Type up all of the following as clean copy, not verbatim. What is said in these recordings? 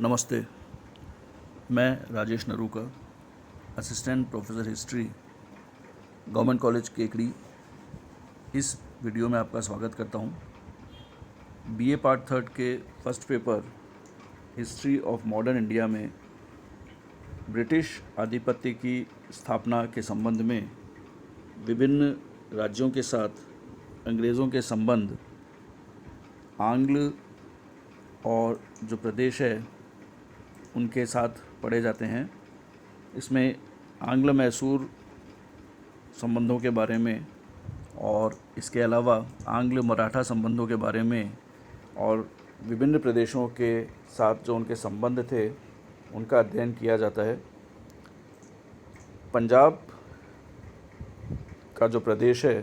नमस्ते। मैं Rajesh Naruka, assistant professor history, government college Kekri. इस वीडियो में आपका स्वागत करता हूँ। बीए पार्ट थर्ड के first paper history of modern India में ब्रिटिश आधिपत्य की स्थापना के संबंध में विभिन्न राज्यों के साथ अंग्रेज़ों के संबंध, आंग्ल और जो प्रदेश है उनके साथ पढ़े जाते हैं। इसमें आंग्ल मैसूर संबंधों के बारे में और इसके अलावा आंग्ल मराठा संबंधों के बारे में और विभिन्न प्रदेशों के साथ जो उनके संबंध थे उनका अध्ययन किया जाता है। पंजाब का जो प्रदेश है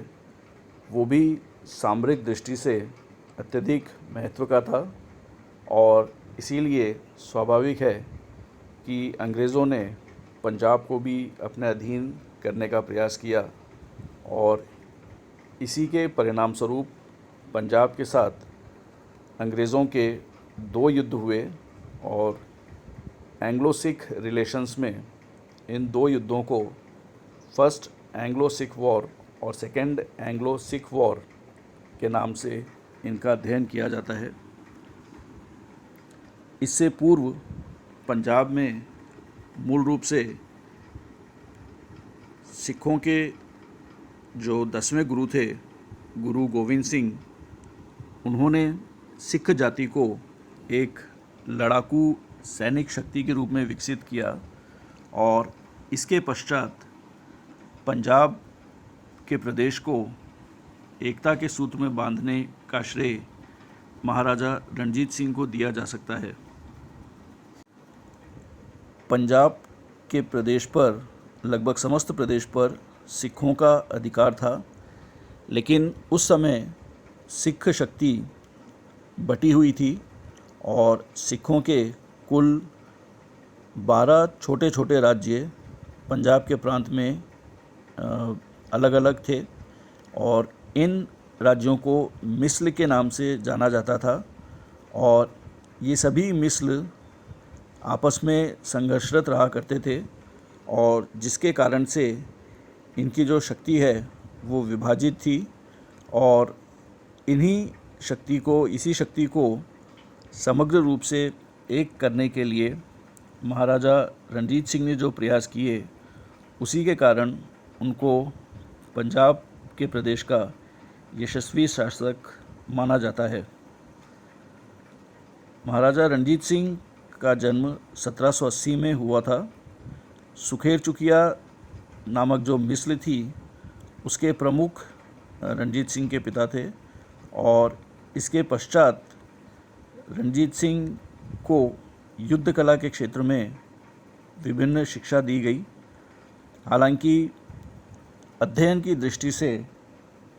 वो भी सामरिक दृष्टि से अत्यधिक महत्व का था और इसीलिए स्वाभाविक है कि अंग्रेज़ों ने पंजाब को भी अपने अधीन करने का प्रयास किया और इसी के परिणाम स्वरूप पंजाब के साथ अंग्रेज़ों के 2 युद्ध हुए और एंग्लो सिख रिलेशंस में इन 2 युद्धों को फर्स्ट एंग्लो सिख वॉर और सेकेंड एंग्लो सिख वॉर के नाम से इनका अध्ययन किया जाता है। इससे पूर्व पंजाब में मूल रूप से सिखों के जो 10वें गुरु थे, गुरु गोविंद सिंह, उन्होंने सिख जाति को एक लड़ाकू सैनिक शक्ति के रूप में विकसित किया और इसके पश्चात पंजाब के प्रदेश को एकता के सूत्र में बांधने का श्रेय महाराजा रणजीत सिंह को दिया जा सकता है। पंजाब के प्रदेश पर, लगभग समस्त प्रदेश पर सिखों का अधिकार था, लेकिन उस समय सिख शक्ति बटी हुई थी और सिखों के कुल 12 छोटे छोटे राज्य पंजाब के प्रांत में अलग अलग थे और इन राज्यों को मिस्ल के नाम से जाना जाता था और ये सभी मिस्ल आपस में संघर्षरत रहा करते थे और जिसके कारण से इनकी जो शक्ति है वो विभाजित थी और इसी शक्ति को समग्र रूप से एक करने के लिए महाराजा रणजीत सिंह ने जो प्रयास किए उसी के कारण उनको पंजाब के प्रदेश का यशस्वी शासक माना जाता है। महाराजा रणजीत सिंह का जन्म 1780 में हुआ था। सुखेर चुकिया नामक जो मिस्ल थी उसके प्रमुख रणजीत सिंह के पिता थे और इसके पश्चात रणजीत सिंह को युद्ध कला के क्षेत्र में विभिन्न शिक्षा दी गई। हालांकि अध्ययन की दृष्टि से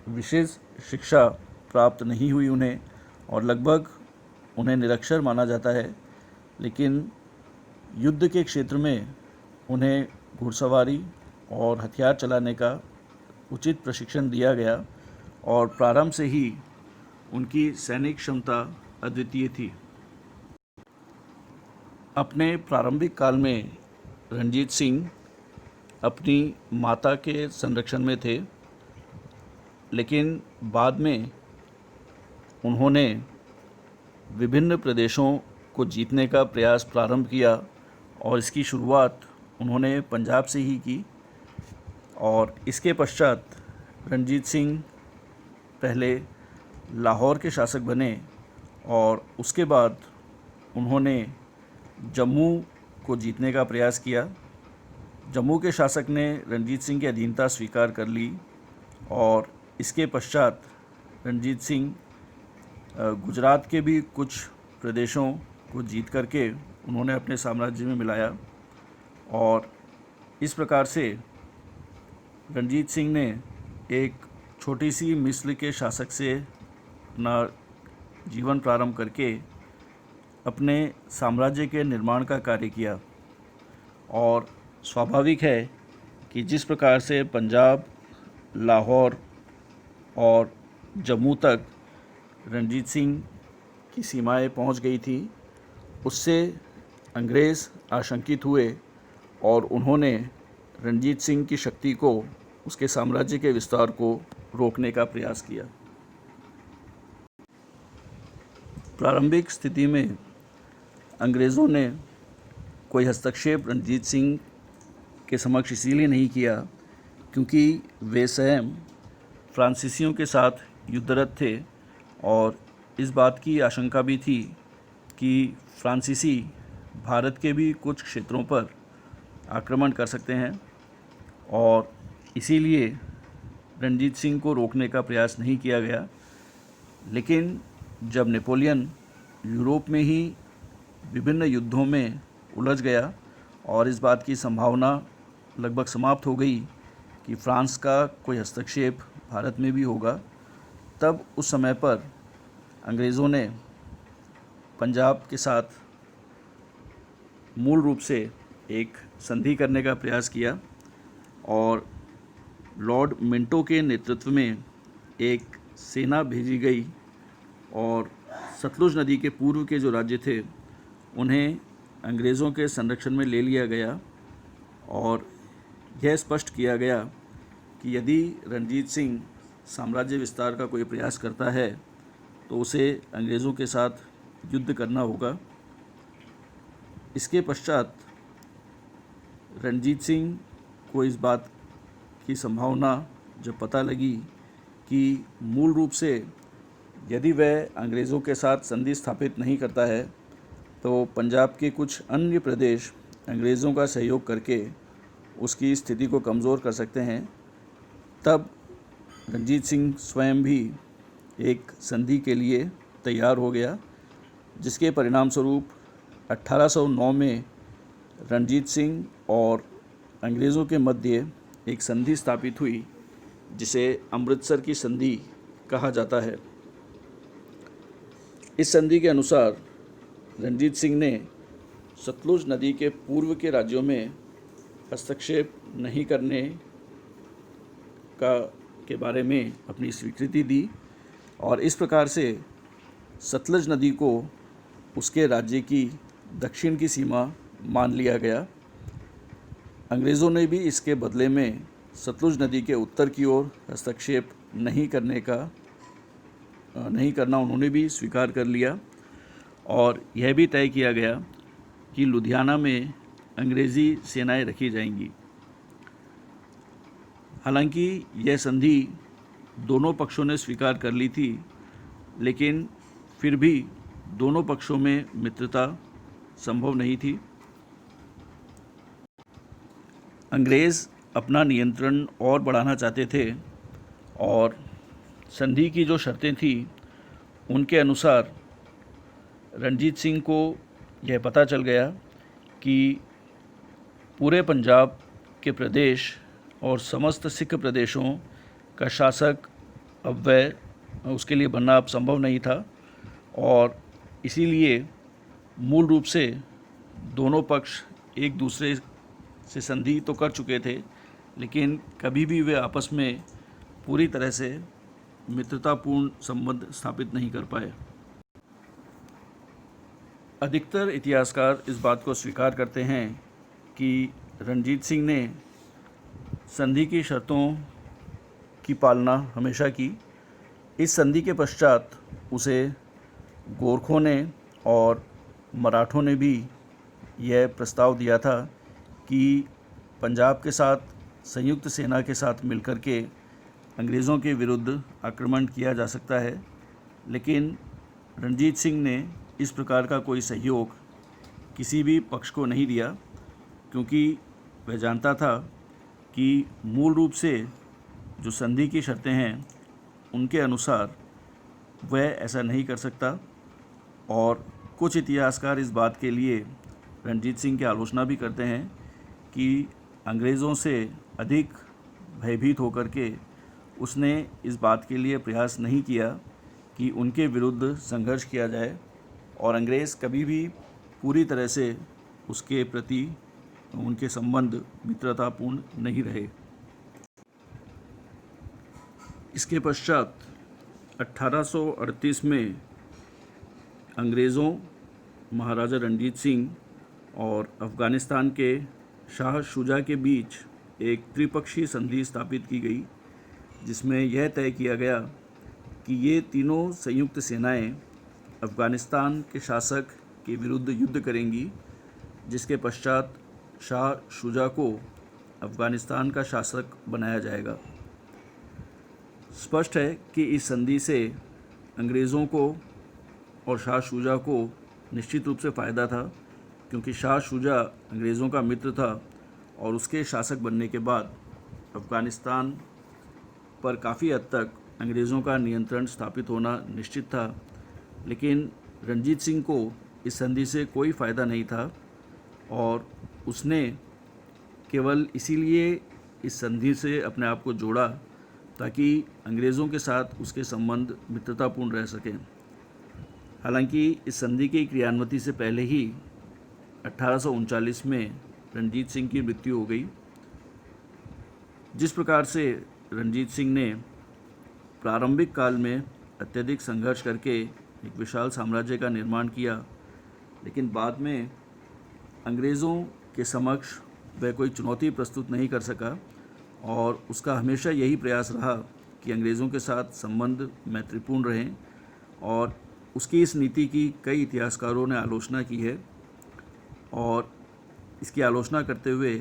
विशेष शिक्षा प्राप्त नहीं हुई उन्हें और लगभग उन्हें निरक्षर माना जाता है, लेकिन युद्ध के क्षेत्र में उन्हें घुड़सवारी और हथियार चलाने का उचित प्रशिक्षण दिया गया और प्रारंभ से ही उनकी सैनिक क्षमता अद्वितीय थी। अपने प्रारंभिक काल में रणजीत सिंह अपनी माता के संरक्षण में थे, लेकिन बाद में उन्होंने विभिन्न प्रदेशों को जीतने का प्रयास प्रारंभ किया और इसकी शुरुआत उन्होंने पंजाब से ही की और इसके पश्चात रणजीत सिंह पहले लाहौर के शासक बने और उसके बाद उन्होंने जम्मू को जीतने का प्रयास किया। जम्मू के शासक ने रणजीत सिंह की अधीनता स्वीकार कर ली और इसके पश्चात रणजीत सिंह गुजरात के भी कुछ प्रदेशों को जीत करके उन्होंने अपने साम्राज्य में मिलाया और इस प्रकार से रणजीत सिंह ने एक छोटी सी मिस्र के शासक से अपना जीवन प्रारंभ करके अपने साम्राज्य के निर्माण का कार्य किया और स्वाभाविक है कि जिस प्रकार से पंजाब, लाहौर और जम्मू तक रणजीत सिंह की सीमाएं पहुंच गई थी, उससे अंग्रेज़ आशंकित हुए और उन्होंने रणजीत सिंह की शक्ति को, उसके साम्राज्य के विस्तार को रोकने का प्रयास किया। प्रारंभिक स्थिति में अंग्रेज़ों ने कोई हस्तक्षेप रणजीत सिंह के समक्ष इसीलिए नहीं किया क्योंकि वे स्वयं फ्रांसीसियों के साथ युद्धरत थे और इस बात की आशंका भी थी कि फ्रांसीसी भारत के भी कुछ क्षेत्रों पर आक्रमण कर सकते हैं और इसीलिए रणजीत सिंह को रोकने का प्रयास नहीं किया गया। लेकिन जब नेपोलियन यूरोप में ही विभिन्न युद्धों में उलझ गया और इस बात की संभावना लगभग समाप्त हो गई कि फ्रांस का कोई हस्तक्षेप भारत में भी होगा, तब उस समय पर अंग्रेज़ों ने पंजाब के साथ मूल रूप से एक संधि करने का प्रयास किया और लॉर्ड मिंटो के नेतृत्व में एक सेना भेजी गई और सतलुज नदी के पूर्व के जो राज्य थे उन्हें अंग्रेज़ों के संरक्षण में ले लिया गया और यह स्पष्ट किया गया कि यदि रणजीत सिंह साम्राज्य विस्तार का कोई प्रयास करता है तो उसे अंग्रेज़ों के साथ युद्ध करना होगा। इसके पश्चात रणजीत सिंह को इस बात की संभावना जब पता लगी कि मूल रूप से यदि वह अंग्रेज़ों के साथ संधि स्थापित नहीं करता है तो पंजाब के कुछ अन्य प्रदेश अंग्रेज़ों का सहयोग करके उसकी स्थिति को कमज़ोर कर सकते हैं, तब रणजीत सिंह स्वयं भी एक संधि के लिए तैयार हो गया, जिसके परिणाम स्वरूप 1809 में रणजीत सिंह और अंग्रेज़ों के मध्य एक संधि स्थापित हुई जिसे अमृतसर की संधि कहा जाता है। इस संधि के अनुसार रणजीत सिंह ने सतलुज नदी के पूर्व के राज्यों में हस्तक्षेप नहीं करने के बारे में अपनी स्वीकृति दी और इस प्रकार से सतलुज नदी को उसके राज्य की दक्षिण की सीमा मान लिया गया। अंग्रेज़ों ने भी इसके बदले में सतलुज नदी के उत्तर की ओर हस्तक्षेप नहीं करना उन्होंने भी स्वीकार कर लिया और यह भी तय किया गया कि लुधियाना में अंग्रेज़ी सेनाएं रखी जाएंगी। हालांकि यह संधि दोनों पक्षों ने स्वीकार कर ली थी, लेकिन फिर भी दोनों पक्षों में मित्रता संभव नहीं थी। अंग्रेज़ अपना नियंत्रण और बढ़ाना चाहते थे और संधि की जो शर्तें थी उनके अनुसार रणजीत सिंह को यह पता चल गया कि पूरे पंजाब के प्रदेश और समस्त सिख प्रदेशों का शासक अब वह उसके लिए बनना अब संभव नहीं था और इसीलिए मूल रूप से दोनों पक्ष एक दूसरे से संधि तो कर चुके थे, लेकिन कभी भी वे आपस में पूरी तरह से मित्रतापूर्ण संबंध स्थापित नहीं कर पाए। अधिकतर इतिहासकार इस बात को स्वीकार करते हैं कि रणजीत सिंह ने संधि की शर्तों की पालना हमेशा की। इस संधि के पश्चात उसे गोरखों ने और मराठों ने भी यह प्रस्ताव दिया था कि पंजाब के साथ संयुक्त सेना के साथ मिलकर के अंग्रेज़ों के विरुद्ध आक्रमण किया जा सकता है, लेकिन रणजीत सिंह ने इस प्रकार का कोई सहयोग किसी भी पक्ष को नहीं दिया क्योंकि वह जानता था कि मूल रूप से जो संधि की शर्तें हैं उनके अनुसार वह ऐसा नहीं कर सकता। और कुछ इतिहासकार इस बात के लिए रणजीत सिंह की आलोचना भी करते हैं कि अंग्रेज़ों से अधिक भयभीत होकर के उसने इस बात के लिए प्रयास नहीं किया कि उनके विरुद्ध संघर्ष किया जाए और अंग्रेज़ कभी भी पूरी तरह से उसके प्रति उनके संबंध मित्रतापूर्ण नहीं रहे। इसके पश्चात 1838 में अंग्रेज़ों, महाराजा रणजीत सिंह और अफ़गानिस्तान के शाह शुजा के बीच एक त्रिपक्षीय संधि स्थापित की गई, जिसमें यह तय किया गया कि ये तीनों संयुक्त सेनाएं अफ़गानिस्तान के शासक के विरुद्ध युद्ध करेंगी, जिसके पश्चात शाह शुजा को अफ़गानिस्तान का शासक बनाया जाएगा। स्पष्ट है कि इस संधि से अंग्रेज़ों को और शाह शुजा को निश्चित रूप से फ़ायदा था, क्योंकि शाह शुजा अंग्रेज़ों का मित्र था और उसके शासक बनने के बाद अफ़गानिस्तान पर काफ़ी हद तक अंग्रेज़ों का नियंत्रण स्थापित होना निश्चित था। लेकिन रणजीत सिंह को इस संधि से कोई फ़ायदा नहीं था और उसने केवल इसीलिए इस संधि से अपने आप को जोड़ा ताकि अंग्रेज़ों के साथ उसके संबंध मित्रतापूर्ण रह सकें। हालांकि इस संधि की क्रियान्विति से पहले ही 1839 में रणजीत सिंह की मृत्यु हो गई। जिस प्रकार से रणजीत सिंह ने प्रारंभिक काल में अत्यधिक संघर्ष करके एक विशाल साम्राज्य का निर्माण किया, लेकिन बाद में अंग्रेज़ों के समक्ष वह कोई चुनौती प्रस्तुत नहीं कर सका और उसका हमेशा यही प्रयास रहा कि अंग्रेज़ों के साथ संबंध मैत्रीपूर्ण रहें। और उसकी इस नीति की कई इतिहासकारों ने आलोचना की है और इसकी आलोचना करते हुए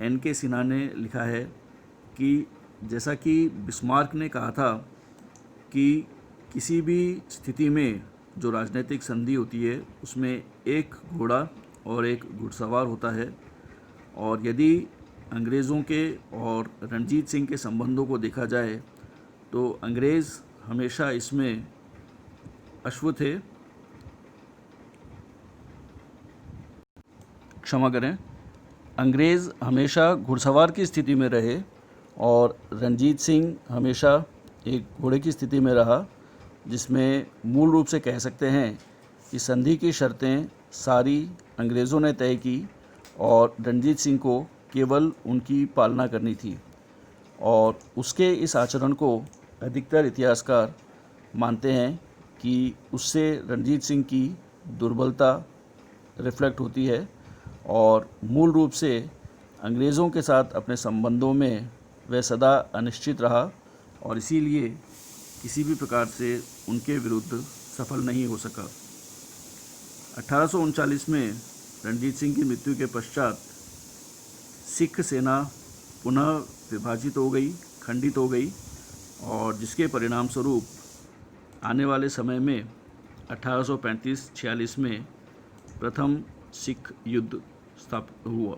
N.K. सिन्हा ने लिखा है कि जैसा कि बिस्मार्क ने कहा था कि किसी भी स्थिति में जो राजनीतिक संधि होती है उसमें एक घोड़ा और एक घुड़सवार होता है, और यदि अंग्रेज़ों के और रणजीत सिंह के संबंधों को देखा जाए तो अंग्रेज़ हमेशा इसमें अश्व थे, क्षमा करें, अंग्रेज़ हमेशा घुड़सवार की स्थिति में रहे और रणजीत सिंह हमेशा एक घोड़े की स्थिति में रहा, जिसमें मूल रूप से कह सकते हैं कि संधि की शर्तें सारी अंग्रेज़ों ने तय की और रणजीत सिंह को केवल उनकी पालना करनी थी। और उसके इस आचरण को अधिकतर इतिहासकार मानते हैं कि उससे रणजीत सिंह की दुर्बलता रिफ्लेक्ट होती है और मूल रूप से अंग्रेज़ों के साथ अपने संबंधों में वह सदा अनिश्चित रहा और इसीलिए किसी भी प्रकार से उनके विरुद्ध सफल नहीं हो सका। 1839 में रणजीत सिंह की मृत्यु के पश्चात सिख सेना पुनः विभाजित हो गई, खंडित हो गई, और जिसके परिणाम स्वरूप आने वाले समय में 1835-46 में प्रथम सिख युद्ध स्थापित हुआ।